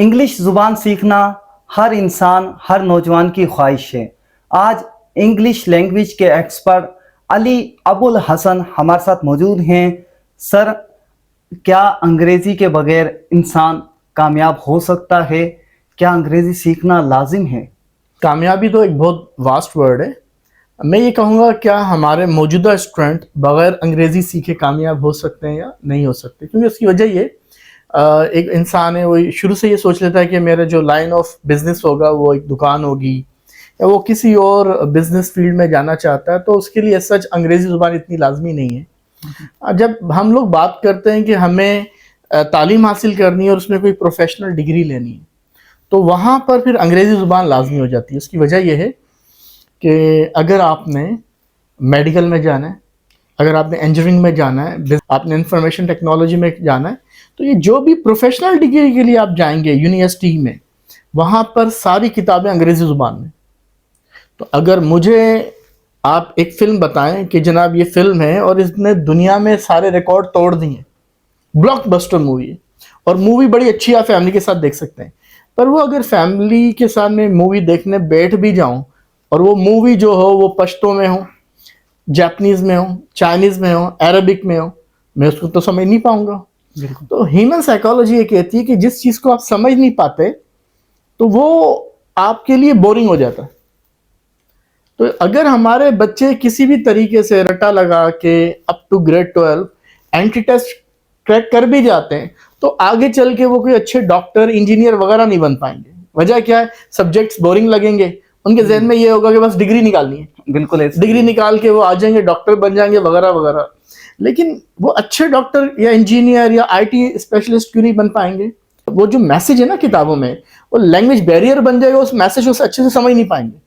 English ज़ुबान सीखना हर इंसान, हर नौजवान की ख्वाहिश है। आज इंग्लिश लैंग्वेज के एक्सपर्ट अली अबुल हसन हमारे साथ मौजूद हैं। सर, क्या अंग्रेज़ी के बगैर इंसान कामयाब हो सकता है? क्या अंग्रेज़ी सीखना लाजिम है? कामयाबी तो एक बहुत वास्ट वर्ड है। मैं ये कहूँगा, क्या हमारे मौजूदा स्टूडेंट बगैर अंग्रेज़ी सीखे कामयाब हो सकते हैं या नहीं हो सकते? क्योंकि उसकी वजह ये एक इंसान है, वो शुरू से ये सोच लेता है कि मेरा जो लाइन ऑफ बिजनेस होगा वो एक दुकान होगी, या वो किसी और बिजनेस फील्ड में जाना चाहता है, तो उसके लिए सच अंग्रेज़ी ज़ुबान इतनी लाजमी नहीं है। जब हम लोग बात करते हैं कि हमें तालीम हासिल करनी है और उसमें कोई प्रोफेशनल डिग्री लेनी है, तो वहाँ पर फिर अंग्रेज़ी ज़ुबान लाजमी हो जाती है। उसकी वजह यह है कि अगर आपने मेडिकल में जाना है, अगर आपने इंजीनियरिंग में जाना है, आपने इंफॉर्मेशन टेक्नोलॉजी में जाना है, तो ये जो भी प्रोफेशनल डिग्री के लिए आप जाएंगे यूनिवर्सिटी में, वहाँ पर सारी किताबें अंग्रेज़ी ज़ुबान में। तो अगर मुझे आप एक फ़िल्म बताएं कि जनाब ये फ़िल्म है और इसने दुनिया में सारे रिकॉर्ड तोड़ दिए, ब्लॉकबस्टर मूवी है और मूवी बड़ी अच्छी, आप फैमिली के साथ देख सकते हैं, पर वो अगर फैमिली के सामने मूवी देखने बैठ भी जाऊं और वो मूवी जो हो वो पश्तो में हो, जापानीज़ में हो, चाइनीज़ में हो, अरबिक में हो, मैं उसको तो समझ नहीं पाऊंगा। तो ह्यूमन साइकोलॉजी ये कहती है कि जिस चीज़ को आप समझ नहीं पाते तो वो आपके लिए बोरिंग हो जाता है। तो अगर हमारे बच्चे किसी भी तरीके से रट्टा लगा के up to grade 12 entry test crack कर भी जाते हैं, तो आगे चल के वो कोई अच्छे डॉक्टर, इंजीनियर वगैरह नहीं बन पाएंगे। वजह क्या है? सब्जेक्ट्स बोरिंग लगेंगे, उनके जहन में ये होगा कि बस डिग्री निकालनी है, बिल्कुल ऐसे डिग्री निकाल के वो आ जाएंगे, डॉक्टर बन जाएंगे वगैरह वगैरह। लेकिन वो अच्छे डॉक्टर या इंजीनियर या आईटी स्पेशलिस्ट क्यों नहीं बन पाएंगे? वो जो मैसेज है ना किताबों में, वो लैंग्वेज बैरियर बन जाएगा, उस मैसेज को अच्छे से समझ नहीं पाएंगे।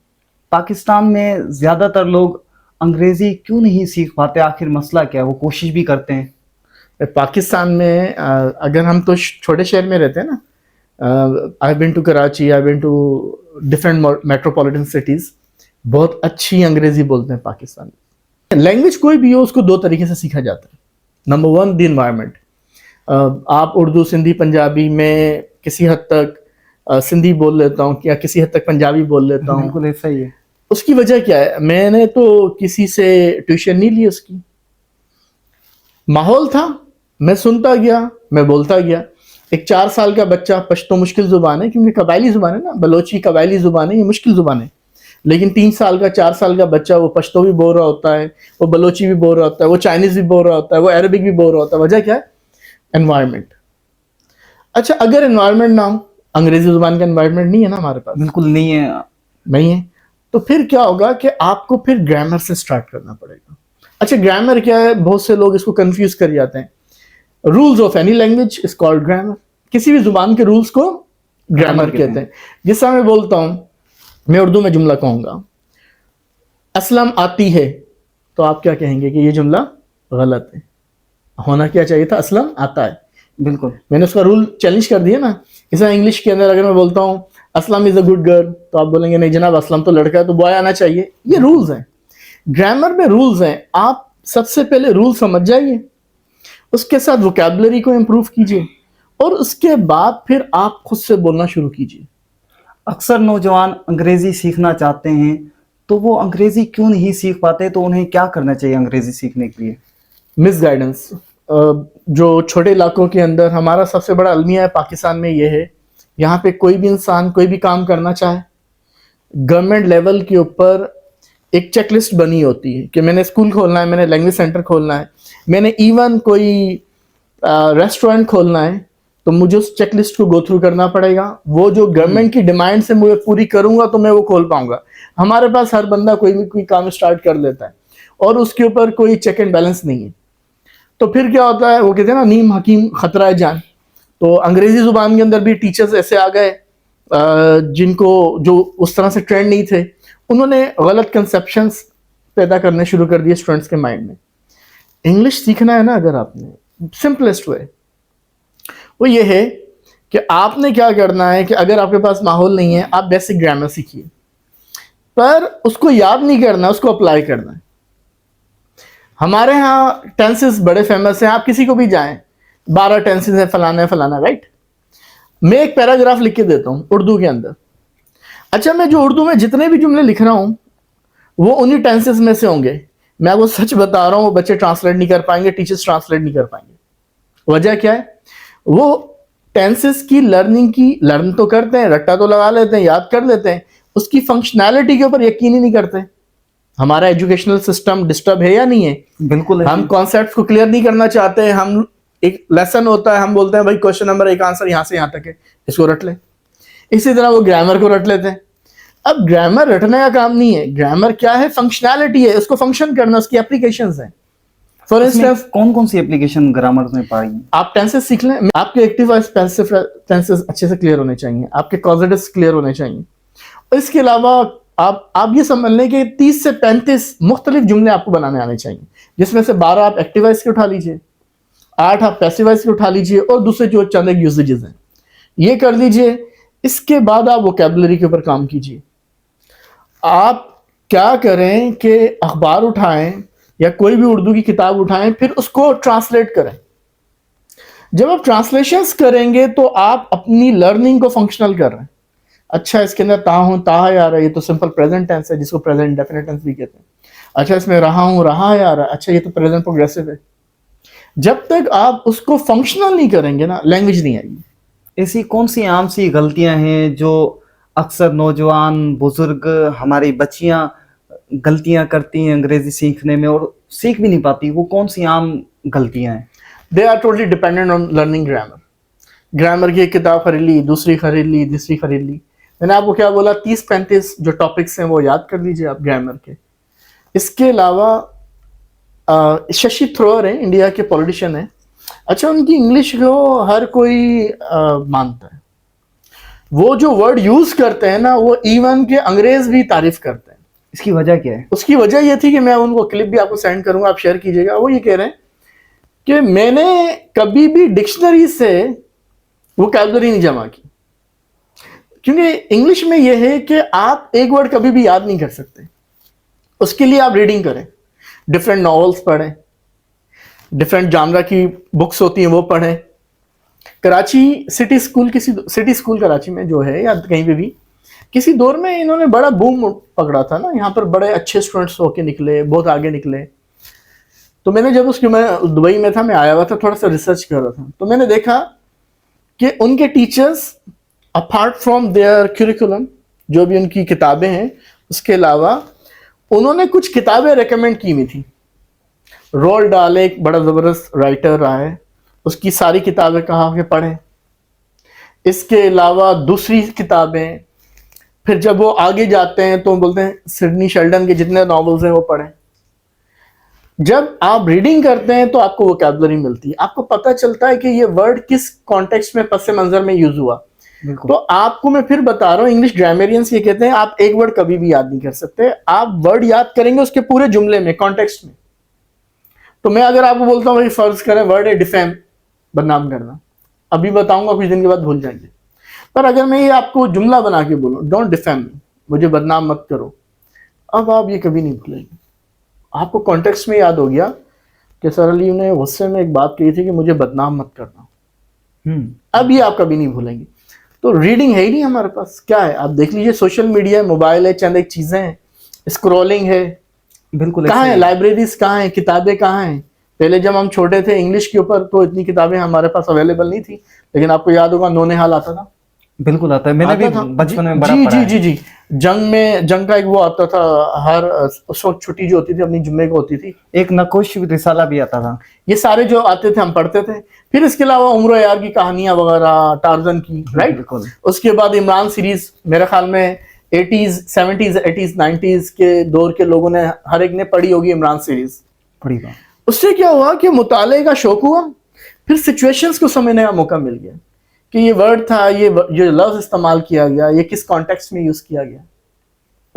पाकिस्तान में ज़्यादातर लोग अंग्रेज़ी क्यों नहीं सीख पाते? आखिर मसला क्या है? वो कोशिश भी करते हैं। पाकिस्तान में अगर हम तो छोटे शहर में रहते हैं ना, I been to Karachi, I been to different metropolitan cities, बहुत अच्छी अंग्रेज़ी बोलते हैं पाकिस्तान में। लैंग्वेज कोई भी हो, उसको दो तरीके से सीखा जाता है। Number one, the environment. आप उर्दू, सिंधी, पंजाबी में किसी हद तक सिंधी बोल लेता हूँ या किसी हद तक पंजाबी बोल लेता हूँ। बिल्कुल ऐसा ही है। उसकी वजह क्या है? मैंने तो किसी से ट्यूशन नहीं ली, उसकी माहौल था, मैं सुनता गया, मैं बोलता गया। एक 4 साल का बच्चा, पश्तो मुश्किल ज़ुबान है क्योंकि कबायली ज़ुबान है ना, बलोची कबायली ज़ुबान है, ये मुश्किल ज़ुबान है। लेकिन 3 साल का, 4 साल का बच्चा वो पश्तो भी बोल रहा होता है, वो बलोची भी बोल रहा होता है, वो चाइनीज़ भी बोल रहा होता है, वो अरबिक भी बोल रहा होता है। वजह क्या है? एनवायरनमेंट। अच्छा, अगर एनवायरनमेंट ना हो, अंग्रेज़ी ज़ुबान का एनवायरनमेंट नहीं है ना हमारे पास, बिल्कुल नहीं है। नहीं है, तो फिर क्या होगा कि आपको फिर ग्रामर से स्टार्ट करना पड़ेगा। अच्छा, ग्रामर क्या है? बहुत से लोग इसको कंफ्यूज कर जाते हैं। Rules of any language is called grammar. किसी भी जुबान के रूल्स को ग्रामर कहते हैं। जिस समय मैं बोलता हूं, मैं उर्दू में जुमला कहूंगा, असलम आती है, तो आप क्या कहेंगे कि ये जुमला गलत है। होना क्या चाहिए था? असलम आता है। बिल्कुल, मैंने उसका रूल चैलेंज कर दिया ना। इस इंग्लिश के अंदर अगर मैं बोलता हूँ Aslam is a good girl, तो आप बोलेंगे नहीं जनाब, असलम तो लड़का है, तो बॉय आना चाहिए। ये रूल्स हैं, ग्रामर में रूल्स हैं। आप सबसे पहले रूल समझ जाइए, उसके साथ वोकैबुलरी को इम्प्रूव कीजिए और उसके बाद फिर आप खुद से बोलना शुरू कीजिए। अक्सर नौजवान अंग्रेज़ी सीखना चाहते हैं, तो वो अंग्रेज़ी क्यों नहीं सीख पाते? तो उन्हें क्या करना चाहिए अंग्रेज़ी सीखने के लिए? Miss guidance. जो छोटे इलाकों के अंदर हमारा सबसे बड़ा अलमिया है पाकिस्तान में, ये है, यहाँ पे कोई भी इंसान कोई भी काम करना चाहे, गवर्नमेंट लेवल के ऊपर एक चेकलिस्ट बनी होती है कि मैंने स्कूल खोलना है, मैंने लैंग्वेज सेंटर खोलना है, मैंने इवन कोई रेस्टोरेंट खोलना है, तो मुझे उस चेकलिस्ट को गो थ्रू करना पड़ेगा। वो जो गवर्नमेंट की डिमांड से मुझे पूरी करूंगा तो मैं वो खोल पाऊंगा। हमारे पास हर बंदा कोई भी कोई काम स्टार्ट कर लेता है और उसके ऊपर कोई चेक एंड बैलेंस नहीं है। तो फिर क्या होता है? वो कहते हैं ना, नीम हकीम खतरा है जान। तो अंग्रेजी जुबान के अंदर भी टीचर्स ऐसे आ गए जिनको, जो उस तरह से ट्रेंड नहीं थे, उन्होंने गलत कंसेप्शंस पैदा करने शुरू कर दिए स्टूडेंट्स के माइंड में। इंग्लिश सीखना है ना, अगर आपने, सिंपलेस्ट वे वो ये है कि आपने क्या करना है कि अगर आपके पास माहौल नहीं है, आप बेसिक ग्रामर सीखिए, पर उसको याद नहीं करना, उसको अप्लाई करना है। हमारे यहाँ टेंसेस बड़े फेमस हैं, आप किसी को भी जाएं, 12 टेंसेस है, फलाना है फलाना, राइट। मैं एक पैराग्राफ लिख के देता हूं उर्दू के अंदर। अच्छा, मैं जो उर्दू में जितने भी जुमले लिख रहा हूं वो उन्हीं टेंसेस में से होंगे। मैं आपको सच बता रहा हूं, वो बच्चे ट्रांसलेट नहीं कर पाएंगे, टीचर्स ट्रांसलेट नहीं कर पाएंगे। वजह क्या है? वो टेंसेस की लर्न तो करते हैं, रट्टा तो लगा लेते हैं, याद कर लेते हैं, उसकी फंक्शनैलिटी के ऊपर यकीन ही नहीं करते। हमारा एजुकेशनल सिस्टम डिस्टर्ब है या नहीं है? बिल्कुल है। हम कॉन्सेप्ट को क्लियर नहीं करना चाहते हैं। हम एक लेसन होता है, हम बोलते हैं भाई क्वेश्चन नंबर 1 आंसर यहां से यहां तक है, इसको रट ले। इसी तरह वो ग्रामर को रट लेते हैं। अब ग्रामर रटने का काम नहीं है। ग्रामर क्या है? फंक्शनैलिटी है, उसको फंक्शन करना, उसकी एप्लीकेशंस हैं। फॉर इंस्टेंस, कौन कौन सी एप्लीकेशन ग्रामर में पाई? आप टेंसेस सीख लें। आपके एक्टिव और पैसिव टेंसेस अच्छे से क्लियर होने चाहिए, आपके कॉजेटिव्स क्लियर होने चाहिए। और इसके अलावा आप ये समझ लें कि 30 से 35 मुख्तलिफ जुमले आपको बनाने आने चाहिए, जिसमें से 12 आप एक्टिव वॉइस के उठा लीजिए, 8 आप पैसिव वॉइस के उठा लीजिए, और दूसरे जो चंद एक यूसेजेस हैं ये कर लीजिए। इसके बाद आप वोकैबुलरी के ऊपर काम कीजिए। आप क्या करें कि अखबार उठाएं या कोई भी उर्दू की किताब उठाएं, फिर उसको ट्रांसलेट करें। जब आप ट्रांसलेशंस करेंगे तो आप अपनी लर्निंग को फंक्शनल कर रहे हैं। अच्छा, इसके अंदर ता हूं, ता है आ रहा है, ये तो सिंपल प्रेजेंट टेंस है, जिसको प्रेजेंट इंडेफिनिट टेंस भी कहते हैं। अच्छा, इसमें रहा हूं, रहा है आ रहा है, अच्छा ये तो प्रेजेंट प्रोग्रेसिव है। जब तक आप उसको फंक्शनल नहीं करेंगे ना, लैंग्वेज नहीं आएगी। ऐसी कौन सी आम सी गलतियां हैं जो अक्सर नौजवान, बुजुर्ग, हमारी बच्चियां गलतियां करती हैं अंग्रेजी सीखने में और सीख भी नहीं पाती? वो कौन सी आम गलतियां हैं? They are totally dependent on learning grammar. Grammar की एक किताब खरीद ली, दूसरी खरीद ली, तीसरी खरीद ली। मैंने आपको क्या बोला? 30-35 जो टॉपिक्स हैं वो याद कर लीजिए आप ग्रामर के। इसके अलावा शशि थरूर है, इंडिया के पॉलिटिशियन है। अच्छा, उनकी इंग्लिश को हर कोई मानता है। वो जो वर्ड यूज करते हैं ना, वो इवन के अंग्रेज भी तारीफ करते हैं। इसकी वजह क्या है? उसकी वजह ये थी कि मैं उनको क्लिप भी आपको सेंड करूंगा, आप शेयर कीजिएगा। वो ये कह रहे हैं कि मैंने कभी भी डिक्शनरी से वोकैबुलरी नहीं जमा की, क्योंकि इंग्लिश में यह है कि आप एक वर्ड कभी भी याद नहीं कर सकते। उसके लिए आप रीडिंग करें, डिफरेंट नॉवेल्स पढ़ें, डिफरेंट जानरा की बुक्स होती हैं वो पढ़ें। कराची सिटी स्कूल कराची में जो है या कहीं पे भी, किसी दौर में इन्होंने बड़ा बूम पकड़ा था ना, यहाँ पर बड़े अच्छे स्टूडेंट्स होके निकले, बहुत आगे निकले। तो मैंने जब मैं दुबई में था, मैं आया हुआ था, थोड़ा सा रिसर्च कर रहा था, तो मैंने देखा कि उनके teachers apart from their curriculum, जो भी उनकी किताबें हैं, उसके अलावा उन्होंने कुछ किताबें रेकमेंड की हुई थी। रोल डाल एक बड़ा जबरदस्त राइटर रहा है, उसकी सारी किताबें कहा के पढ़ें। इसके अलावा दूसरी किताबें, फिर जब वो आगे जाते हैं तो बोलते हैं सिडनी शेल्डन के जितने नॉवेल्स हैं वो पढ़ें। जब आप रीडिंग करते हैं तो आपको वोकैबुलरी मिलती है, आपको पता चलता है कि ये वर्ड किस कॉन्टेक्स्ट में, पस मंजर में यूज हुआ। तो आपको मैं फिर बता रहा हूँ, इंग्लिश ग्रामरियंस ये कहते हैं आप एक वर्ड कभी भी याद नहीं कर सकते, आप वर्ड याद करेंगे उसके पूरे जुमले में, कॉन्टेक्स्ट में। तो मैं अगर आपको बोलता हूँ फर्ज करें वर्ड है डिफेम, बदनाम करना, अभी बताऊंगा, कुछ दिन के बाद भूल जाएंगे। पर अगर मैं ये आपको जुमला बना के बोलूं, डोंट डिफेम मी, मुझे बदनाम मत करो, अब आप ये कभी नहीं भूलेंगे। आपको कॉन्टेक्स्ट में याद हो गया कि सर अली ने गुस्से में एक बात कही थी कि मुझे बदनाम मत करना, अब ये आप कभी नहीं भूलेंगे। तो रीडिंग है ही नहीं हमारे पास। क्या है आप देख लीजिए, सोशल मीडिया है, मोबाइल है, चंद एक चीजें हैं, स्क्रॉलिंग है। बिल्कुल। कहाँ है लाइब्रेरीज, कहाँ है किताबें, कहाँ हैं? पहले जब हम छोटे थे इंग्लिश के ऊपर तो इतनी किताबें हमारे पास अवेलेबल नहीं थी, लेकिन आपको याद होगा नौनिहाल आता था। बिल्कुल आता है, मैंने भी बचपन में बड़ा पढ़ा है। जी। जंग का एक वो आता था, हर उस वक्त छुट्टी जो होती थी अपनी जुम्मे को होती थी, एक नकोश रिसाला भी आता था। ये सारे जो आते थे हम पढ़ते थे। फिर इसके अलावा उम्र यार की कहानियां वगैरह, टार्जन की, राइट। बिल्कुल। उसके बाद इमरान सीरीज, मेरे ख्याल में 80s 70s 80s 90s के दौर के लोगों ने, हर एक ने पढ़ी होगी इमरान सीरीज। पढ़ी बात। उससे क्या हुआ कि मुताले का शौक हुआ, फिर सिचुएशंस को समझने का मौका मिल गया कि ये वर्ड था, ये लफ्ज इस्तेमाल किया गया, ये किस कॉन्टेक्स्ट में यूज किया गया,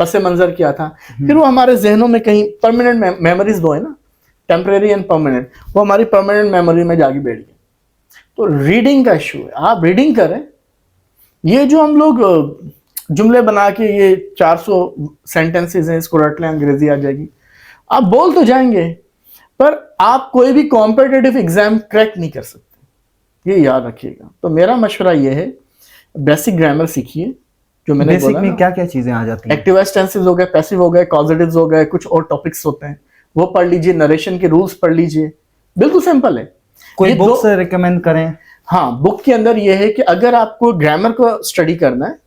पस मंजर क्या था। फिर वो हमारे जहनों में कहीं परमानेंट मेमोरीज दो है ना, टेम्परेरी एंड परमानेंट, वो हमारी परमानेंट मेमोरी में जाके बैठ गई। तो रीडिंग का इशू है, आप रीडिंग करें। ये जो हम लोग जुमले बना के ये 400 सेंटेंसेस हैं, इसको रट लें, अंग्रेजी आ जाएगी, आप बोल तो जाएंगे, पर आप कोई भी कॉम्पिटिटिव एग्जाम क्रैक नहीं कर सकते, ये याद रखिएगा। तो मेरा मशवरा ये है बेसिक ग्रामर सीखिए, जो मैंने बेसिक बोला में ना। क्या क्या चीजें आ जाती हैं? एक्टिव टेंसेस हो गए, पैसिव हो गए, कॉजेटिव्स हो गए, कुछ और टॉपिक्स होते हैं वो पढ़ लीजिए, नरेशन के रूल्स पढ़ लीजिए, बिल्कुल सिंपल है। कोई ये बुक्स रिकमेंड करें? हाँ, बुक के अंदर ये है कि अगर आपको ग्रामर को स्टडी करना है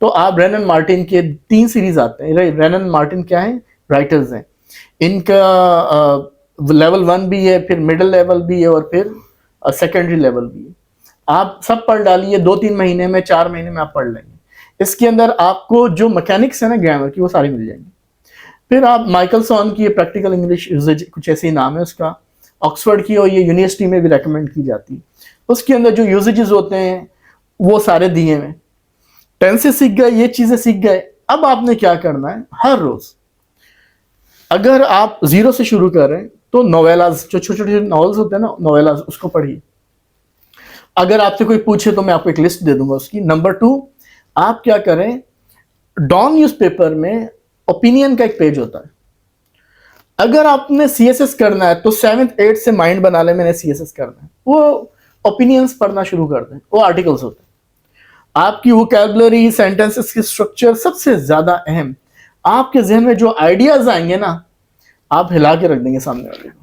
तो आप ब्रेन एंड मार्टिन के 3 सीरीज आते हैं। ब्रेन एंड मार्टिन क्या है? राइटर्स हैं। इनका लेवल 1 भी है, फिर मिडिल लेवल भी है और फिर सेकेंडरी लेवल भी है। आप सब पढ़ डालिए, 2-3 महीने में, 4 महीने में आप पढ़ लेंगे। इसके अंदर आपको जो मैकेनिक्स है ना ग्रामर की, वो सारी मिल जाएंगी। फिर आप माइकल सॉन की प्रैक्टिकल इंग्लिश यूजेज, कुछ ऐसे ही नाम है उसका, ऑक्सफोर्ड की, और ये यूनिवर्सिटी में भी रेकमेंड की जाती है। उसके अंदर जो यूजेजेस होते हैं वो सारे दिए हुए। टेंसेस सीख गए, ये चीजें सीख गए। अब आपने क्या करना है, हर रोज अगर आप 0 से शुरू कर रहे हैं तो नोवेलाज, जो छोटे छोटे नॉवेल्स होते हैं ना, नोवेलाज, उसको पढ़िए। अगर आपसे कोई पूछे तो मैं आपको एक लिस्ट दे दूंगा उसकी। नंबर 2, आप क्या करें, डॉन न्यूज़पेपर में ओपिनियन का एक पेज होता है। अगर आपने सीएसएस करना है तो 7th 8th से माइंड बना ले, मैंने सीएसएस करना है, वो ओपिनियंस पढ़ना शुरू कर दें, वो आर्टिकल्स होते हैं। आपकी वोकैबुलरी, सेंटेंसेस की स्ट्रक्चर, सबसे ज्यादा अहम, आपके जहन में जो आइडियाज आएंगे ना, आप हिला के रख देंगे सामने वाले को।